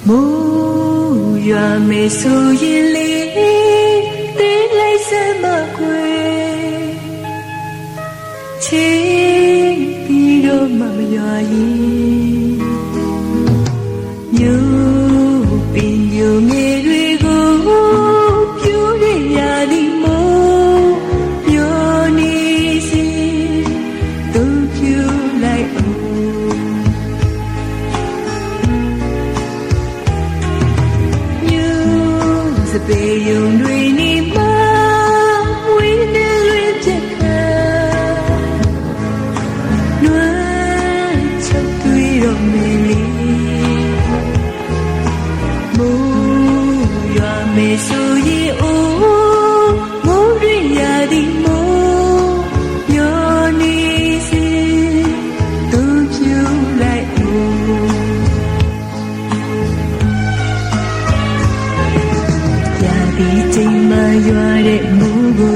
မိုးရွာမယ်ဆိုရင်လေတေးလိုက်စမ်းမကွယ်ချင်းပြီးတော့မရွာရင်မြို့ပင်မြို့ငယ်တွေကိုပြိုးရရသည်မို့ပြောနေစီသူပြူလိုက်စပေယုံတွေနေမှာဝင်းနေလွင်ပြက်ခါနွမ်းချုပ်တွေ့တော့မင်းလေးမိုးရွာမယ်ဆိုရင်အိုးမိုးရရသည်မို့ပြောနေစီသူပြူလိုက်ဒီချိန်မှရွာတဲ့မိုးကို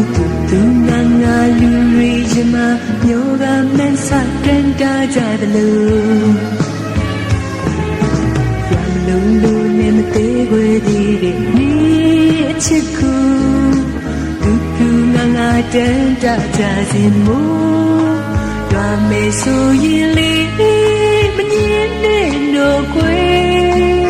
သူငါငါလူတွေချမမျိုးကမန်းစကန်တာကြတယ်လို့ရမလုံးလို့နဲ့မသေးခွေသေးတဲ့ဒီအချစ်ကိုသူငါငါတန်တာကြစီမိုးရွာမယ်ဆိုရင်လေမငင်းနဲ့တော့ခွေ